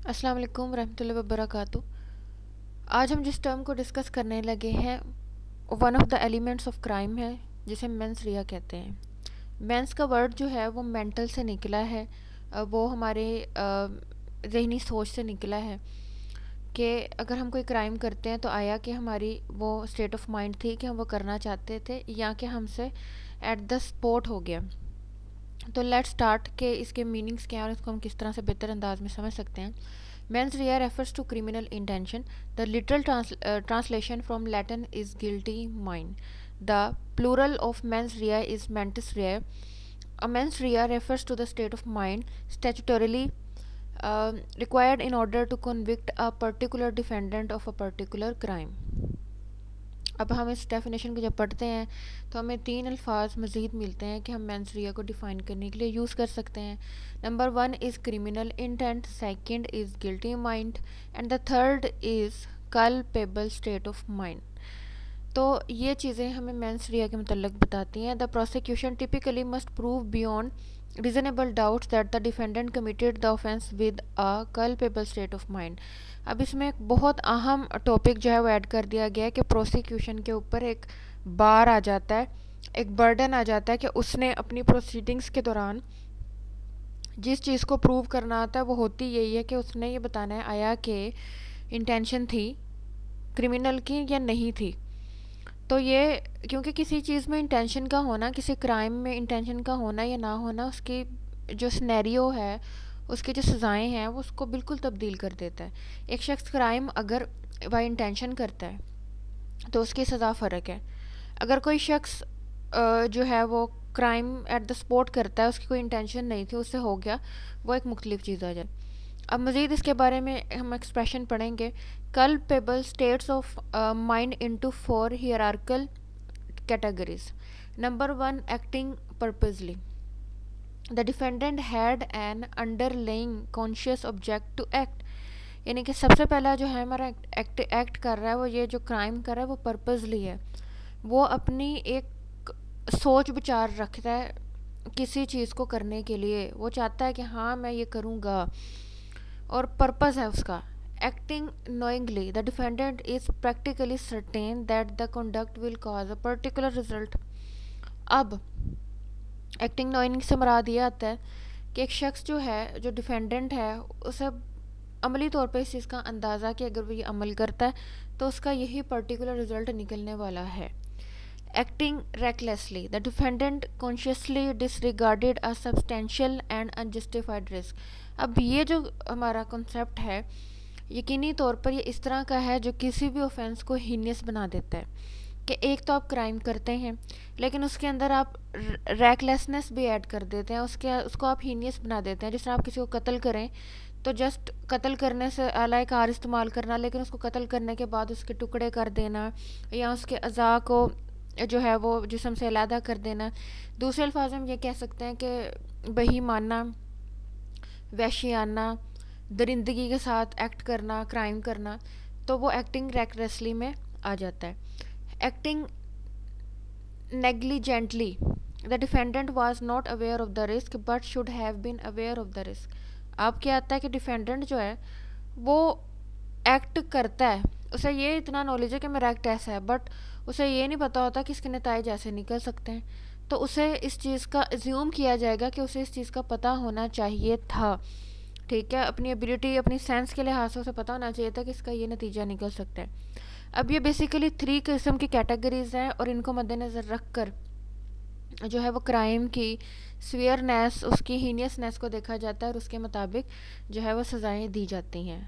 अस्सलाम वालेकुम रहमतुल्लाहि व बरकातुहू। आज हम जिस टर्म को डिस्कस करने लगे हैं one of the elements of crime है, जिसे मेंस रिया कहते हैं। मेंस का वर्ड जो है वो मेंटल से निकला है। वो हमारे ज़हनी सोच से निकला है कि अगर हम कोई क्राइम करते हैं तो आया कि हमारी वो स्टेट ऑफ माइंड थी कि हम वो करना चाहते थे या कि हमसे एट द स्पॉट हो गया। तो लेट्स स्टार्ट के इसके मीनिंग्स क्या हैं और इसको हम किस तरह से बेहतर अंदाज में समझ सकते हैं। Mens rea refers to criminal intention. The literal translation from Latin is guilty mind. The plural of mens rea is mentis rea. A mens rea refers to the state of mind statutorily required in order to convict a particular defendant of a particular crime. अब हम इस definition को जब पढ़ते हैं तो हमें तीन अल्फाज मज़ीद मिलते हैं कि हम मेंस रिया को डिफ़ाइन करने के लिए यूज़ कर सकते हैं। Number 1 is criminal intent, second is guilty mind and the third is culpable state of mind. तो ये चीज़ें हमें मेंस रिया के मतलब बताती हैं। The prosecution typically must prove beyond reasonable doubts that the defendant committed the offence with a culpable state of mind। अब इसमें एक बहुत अहम टॉपिक जो है वो ऐड कर दिया गया है कि प्रोसिक्यूशन के ऊपर एक बार आ जाता है, एक बर्डन आ जाता है कि उसने अपनी प्रोसीडिंग्स के दौरान जिस चीज़ को प्रूव करना आता है वो होती यही है कि उसने ये बताना है आया कि इंटेंशन थी क्रिमिनल की या नहीं थी। तो ये क्योंकि किसी चीज़ में इंटेंशन का होना, किसी क्राइम में इंटेंशन का होना या ना होना, उसकी जो सिनेरियो है, उसकी जो सज़ाएं हैं वो उसको बिल्कुल तब्दील कर देता है। एक शख्स क्राइम अगर बाय इंटेंशन करता है तो उसकी सज़ा फ़र्क है। अगर कोई शख्स जो है वो क्राइम एट द स्पॉट करता है, उसकी कोई इंटेंशन नहीं थी, उससे हो गया, वो एक मुख्तलिफ चीज़ आ जाए। अब मज़ीद इसके बारे में हम एक्सप्रेशन पढ़ेंगे। culpable states of mind into four hierarchical categories. Number 1, acting purposely. The defendant had an underlying conscious object to act. यानी कि सबसे पहला जो है हमारा एक्ट कर रहा है, वो ये जो क्राइम कर रहा है वो पर्पजली है। वो अपनी एक सोच विचार रखता है किसी चीज़ को करने के लिए, वो चाहता है कि हाँ मैं ये करूँगा और पर्पज़ है उसका। Acting knowingly, the defendant is practically certain that the conduct will cause a particular result. अब एक्टिंग नोइंग से मुराद ये आता है कि एक शख्स जो है, जो डिफेंडेंट है, उसे अमली तौर पर इस चीज़ का अंदाज़ा कि अगर वो ये अमल करता है तो उसका यही पर्टिकुलर रिजल्ट निकलने वाला है। Acting recklessly, the defendant consciously disregarded a substantial and unjustified risk. अब ये जो हमारा कॉन्सेप्ट है यकीनी तौर पर ये इस तरह का है जो किसी भी ऑफेंस को हीनियस बना देता है कि एक तो आप क्राइम करते हैं लेकिन उसके अंदर आप रैकलेसनेस भी ऐड कर देते हैं, उसको आप हीनियस बना देते हैं। जिस तरह आप किसी को कत्ल करें तो जस्ट कत्ल करने से आला कार इस्तेमाल करना, लेकिन उसको कत्ल करने के बाद उसके टुकड़े कर देना या उसके अज़ा को जो है वो जिस्म से अलहदा कर देना। दूसरे अल्फाज में हम ये कह सकते हैं कि बहीमाना, वहशियाना, दरिंदगी के साथ एक्ट करना, क्राइम करना, तो वो एक्टिंग रेकलेसली में आ जाता है। Acting negligently, the defendant was not aware of the risk but should have been aware of the risk. अब क्या आता है कि डिफेंडेंट जो है वो एक्ट करता है, उसे ये इतना नॉलेज है कि मेरा एक्ट ऐसा है, बट उसे ये नहीं पता होता कि इसके नतीजे ऐसे निकल सकते हैं, तो उसे इस चीज़ का अज्यूम किया जाएगा कि उसे इस चीज़ का पता होना चाहिए था। ठीक है, अपनी एबिलिटी, अपनी सेंस के लिहाज से उसे पता होना चाहिए था कि इसका ये नतीजा निकल सकता है। अब ये बेसिकली 3 किस्म की कैटेगरीज हैं और इनको मद्देनज़र रख कर जो है वो क्राइम की स्वीयरनेस, उसकी हीनियसनेस को देखा जाता है और उसके मुताबिक जो है वो सज़ाएं दी जाती हैं।